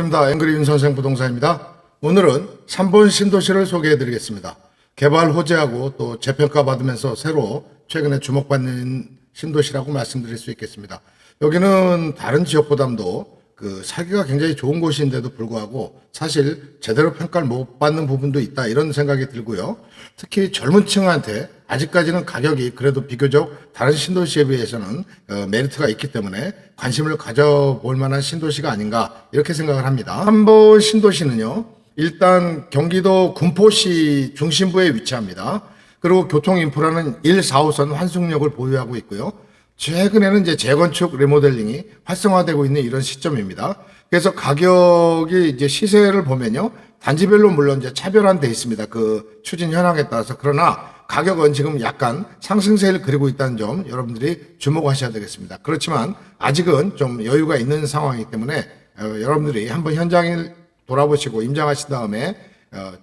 반갑습니다. 앵그리 윤선생 부동산입니다. 오늘은 3번 신도시를 소개해 드리겠습니다. 개발 호재하고 또 재평가 받으면서 새로 최근에 주목받는 신도시라고 말씀드릴 수 있겠습니다. 여기는 다른 지역보다도 살기가 굉장히 좋은 곳인데도 불구하고 사실 제대로 평가를 못 받는 부분도 있다 이런 생각이 들고요. 특히 젊은 층한테 아직까지는 가격이 그래도 비교적 다른 신도시에 비해서는 메리트가 있기 때문에 관심을 가져볼 만한 신도시가 아닌가 이렇게 생각을 합니다. 3번 신도시는요. 일단 경기도 군포시 중심부에 위치합니다. 그리고 교통 인프라는 1, 4호선 환승역을 보유하고 있고요. 최근에는 이제 재건축 리모델링이 활성화되고 있는 이런 시점입니다. 그래서 가격이 이제 시세를 보면요. 단지별로 물론 이제 차별화돼 있습니다. 그 추진 현황에 따라서. 그러나 가격은 지금 약간 상승세를 그리고 있다는 점 여러분들이 주목하셔야 되겠습니다. 그렇지만 아직은 좀 여유가 있는 상황이기 때문에 여러분들이 한번 현장을 돌아보시고 임장하신 다음에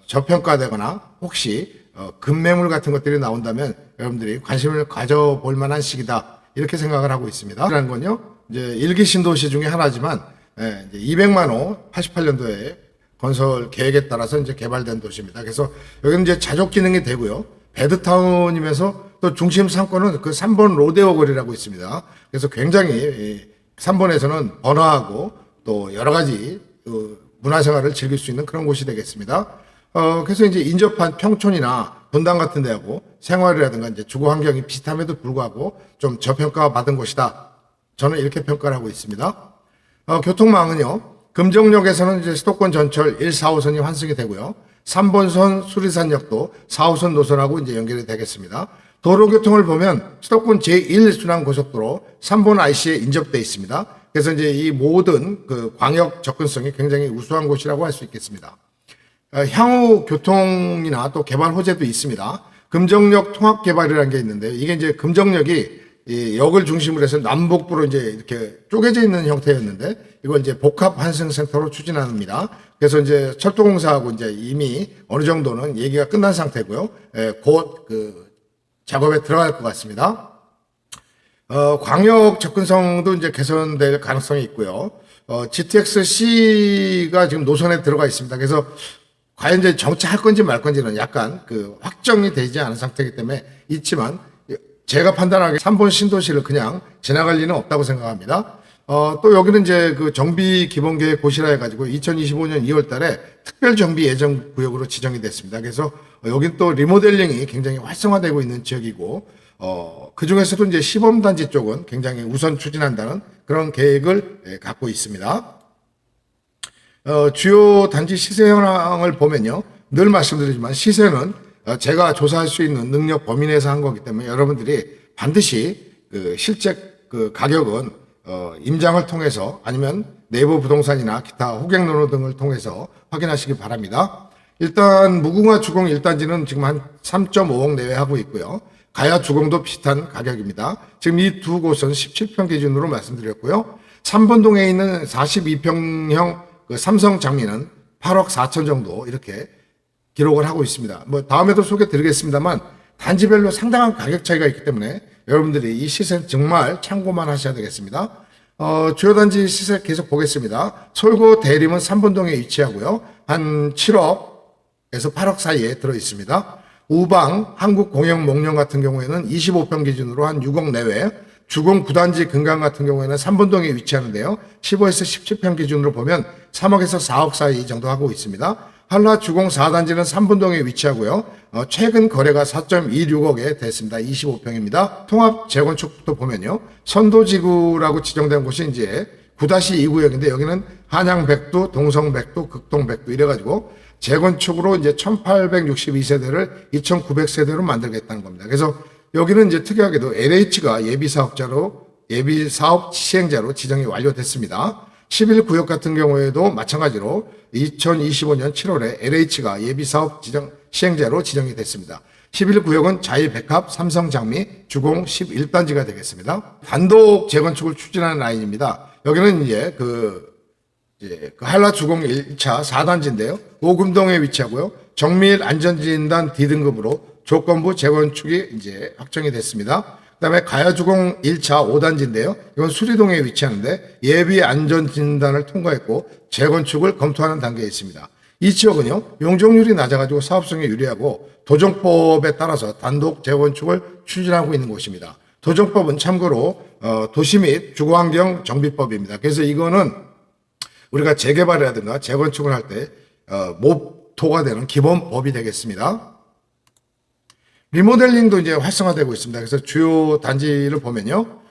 저평가되거나 혹시 급매물 같은 것들이 나온다면 여러분들이 관심을 가져볼 만한 시기다. 이렇게 생각을 하고 있습니다. 라는 건요, 이제 일기 신도시 중에 하나지만, 이제 200만 호 88년도에 건설 계획에 따라서 이제 개발된 도시입니다. 그래서 여기는 이제 자족 기능이 되고요. 베드타운이면서 또 중심 상권은 그 3번 로데오 거리라고 있습니다. 그래서 굉장히 3번에서는 번화하고 또 여러 가지 문화생활을 즐길 수 있는 그런 곳이 되겠습니다. 그래서 이제 인접한 평촌이나 분당 같은 데하고 생활이라든가 이제 주거 환경이 비슷함에도 불구하고 좀 저평가 받은 곳이다. 저는 이렇게 평가를 하고 있습니다. 교통망은요. 금정역에서는 이제 수도권 전철 1, 4호선이 환승이 되고요. 3번선 수리산역도 4호선 노선하고 이제 연결이 되겠습니다. 도로교통을 보면 수도권 제1순환 고속도로 3번 IC에 인접돼 있습니다. 그래서 이제 이 모든 그 광역 접근성이 굉장히 우수한 곳이라고 할 수 있겠습니다. 향후 교통이나 또 개발 호재도 있습니다. 금정역 통합 개발이라는 게 있는데 이게 이제 금정역이 이 역을 중심으로 해서 남북부로 이제 이렇게 쪼개져 있는 형태였는데 이걸 이제 복합 환승센터로 추진합니다. 그래서 이제 철도공사하고 이제 이미 어느 정도는 얘기가 끝난 상태고요. 곧 그 작업에 들어갈 것 같습니다. 광역 접근성도 이제 개선될 가능성이 있고요. GTX-C가 지금 노선에 들어가 있습니다. 그래서 과연 이제 정차할 건지 말 건지는 약간 확정이 되지 않은 상태이기 때문에 있지만 제가 판단하기에 3번 신도시를 그냥 지나갈 리는 없다고 생각합니다. 또 여기는 이제 그 정비 기본계획 고시라 해가지고 2025년 2월 달에 특별 정비 예정 구역으로 지정이 됐습니다. 그래서 여긴 또 리모델링이 굉장히 활성화되고 있는 지역이고, 그 중에서도 이제 시범단지 쪽은 굉장히 우선 추진한다는 그런 계획을 갖고 있습니다. 주요 단지 시세 현황을 보면요. 늘 말씀드리지만 시세는 제가 조사할 수 있는 능력 범위 내에서 한 거기 때문에 여러분들이 반드시 실제 가격은 임장을 통해서 아니면 네이버 부동산이나 기타 호객노로 등을 통해서 확인하시기 바랍니다. 일단 무궁화 주공 1단지는 지금 한 3.5억 내외 하고 있고요. 가야 주공도 비슷한 가격입니다. 지금 이 두 곳은 17평 기준으로 말씀드렸고요. 3번동에 있는 42평형 삼성 장미는 8억 4천 정도 이렇게 기록을 하고 있습니다. 다음에도 소개 드리겠습니다만 단지별로 상당한 가격 차이가 있기 때문에 여러분들이 이 시세는 정말 참고만 하셔야 되겠습니다. 주요 단지 시세 계속 보겠습니다. 솔고 대림은 3번동에 위치하고요. 한 7억에서 8억 사이에 들어 있습니다. 우방 한국공영목련 같은 경우에는 25평 기준으로 한 6억 내외, 주공 9단지 금강 같은 경우에는 3번동에 위치하는데요. 15에서 17평 기준으로 보면 3억에서 4억 사이 정도 하고 있습니다. 한라 주공 4단지는 3번동에 위치하고요. 최근 거래가 4.26억에 됐습니다. 25평입니다. 통합 재건축부터 보면요. 선도지구라고 지정된 곳이 이제 9-2 구역인데 여기는 한양백두, 동성백두, 극동백두 이래가지고 재건축으로 이제 1862세대를 2900세대로 만들겠다는 겁니다. 그래서 여기는 이제 특이하게도 LH가 예비사업 시행자로 지정이 완료됐습니다. 11구역 같은 경우에도 마찬가지로 2025년 7월에 LH가 예비사업 시행자로 지정이 됐습니다. 11구역은 자이백합, 삼성장미, 주공 11단지가 되겠습니다. 단독 재건축을 추진하는 라인입니다. 여기는 이제 한라 주공 1차 4단지인데요. 오금동에 위치하고요. 정밀 안전진단 D등급으로 조건부 재건축이 이제 확정이 됐습니다. 그다음에 가야주공 1차 5단지인데요. 이건 수리동에 위치하는데 예비 안전 진단을 통과했고 재건축을 검토하는 단계에 있습니다. 이 지역은요, 용적률이 낮아가지고 사업성에 유리하고 도정법에 따라서 단독 재건축을 추진하고 있는 곳입니다. 도정법은 참고로 도시 및 주거환경 정비법입니다. 그래서 이거는 우리가 재개발이라든가 재건축을 할 때 모토가 되는 기본 법이 되겠습니다. 리모델링도 이제 활성화되고 있습니다. 그래서 주요 단지를 보면요.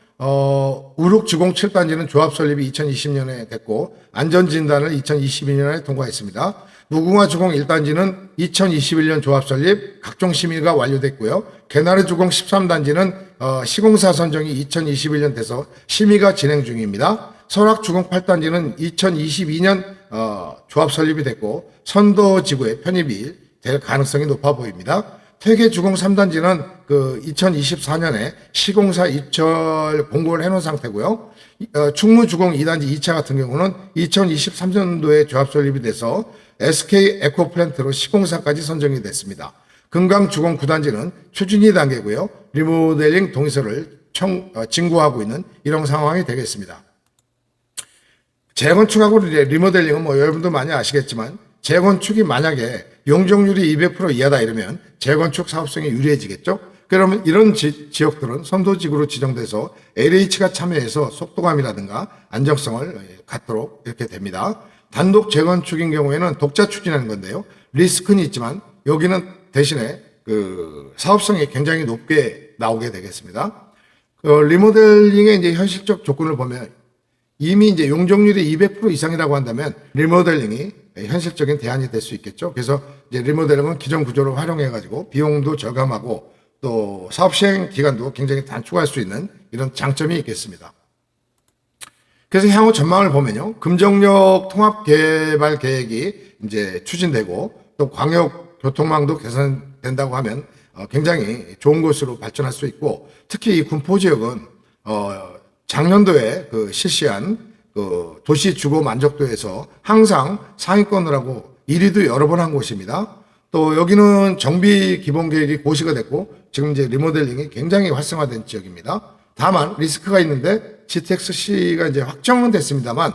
우룩 주공 7단지는 조합 설립이 2020년에 됐고 안전진단을 2022년에 통과했습니다. 무궁화 주공 1단지는 2021년 조합 설립, 각종 심의가 완료됐고요. 개나리 주공 13단지는 시공사 선정이 2021년 돼서 심의가 진행 중입니다. 설악 주공 8단지는 2022년 조합 설립이 됐고 선도지구에 편입이 될 가능성이 높아 보입니다. 퇴계 주공 3단지는 2024년에 시공사 입철 공고를 해놓은 상태고요. 충무 주공 2단지 2차 같은 경우는 2023년도에 조합 설립이 돼서 SK 에코플랜트로 시공사까지 선정이 됐습니다. 금강 주공 9단지는 추진이 단계고요. 리모델링 동의서를 진구하고 있는 이런 상황이 되겠습니다. 재건축하고 리모델링은 뭐 여러분도 많이 아시겠지만 재건축이 만약에 용적률이 200% 이하다 이러면 재건축 사업성이 유리해지겠죠. 그러면 이런 지역들은 선도지구로 지정돼서 LH가 참여해서 속도감이라든가 안정성을 갖도록 이렇게 됩니다. 단독 재건축인 경우에는 독자 추진하는 건데요. 리스크는 있지만 여기는 대신에 사업성이 굉장히 높게 나오게 되겠습니다. 리모델링의 이제 현실적 조건을 보면 이미 이제 용적률이 200% 이상이라고 한다면 리모델링이 현실적인 대안이 될 수 있겠죠. 그래서 이제 리모델링은 기존 구조를 활용해 가지고 비용도 절감하고 또 사업 시행 기간도 굉장히 단축할 수 있는 이런 장점이 있겠습니다. 그래서 향후 전망을 보면요. 금정역 통합 개발 계획이 이제 추진되고 또 광역 교통망도 개선된다고 하면 굉장히 좋은 곳으로 발전할 수 있고 특히 이 군포 지역은 작년도에 실시한 도시 주거 만족도에서 항상 상위권을 하고 1위도 여러 번 한 곳입니다. 또 여기는 정비 기본 계획이 고시가 됐고 지금 이제 리모델링이 굉장히 활성화된 지역입니다. 다만 리스크가 있는데 GTX-C가 이제 확정은 됐습니다만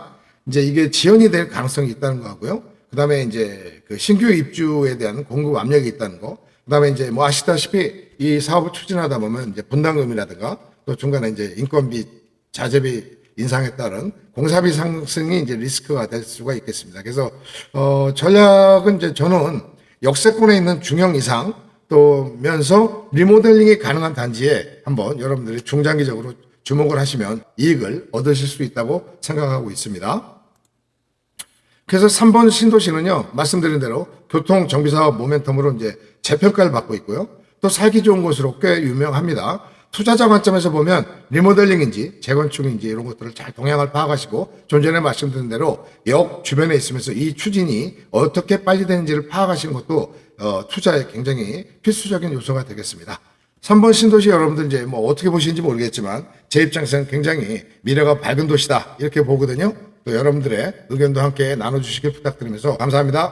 이제 이게 지연이 될 가능성이 있다는 거고요. 그다음에 이제 신규 입주에 대한 공급 압력이 있다는 거. 그다음에 이제 뭐 아시다시피 이 사업을 추진하다 보면 이제 분담금이라든가 또 중간에 이제 인건비, 자재비 인상에 따른 공사비 상승이 이제 리스크가 될 수가 있겠습니다. 그래서 전략은 이제 저는 역세권에 있는 중형 이상 또면서 리모델링이 가능한 단지에 한번 여러분들이 중장기적으로 주목을 하시면 이익을 얻으실 수 있다고 생각하고 있습니다. 그래서 3번 신도시는요, 말씀드린 대로 교통 정비 사업 모멘텀으로 이제 재평가를 받고 있고요. 또 살기 좋은 곳으로 꽤 유명합니다. 투자자 관점에서 보면 리모델링인지 재건축인지 이런 것들을 잘 동향을 파악하시고 좀 전에 말씀드린 대로 역 주변에 있으면서 이 추진이 어떻게 빨리 되는지를 파악하시는 것도 투자에 굉장히 필수적인 요소가 되겠습니다. 3번 신도시 여러분들 이제 뭐 어떻게 보시는지 모르겠지만 제 입장에서는 굉장히 미래가 밝은 도시다 이렇게 보거든요. 또 여러분들의 의견도 함께 나눠주시길 부탁드리면서 감사합니다.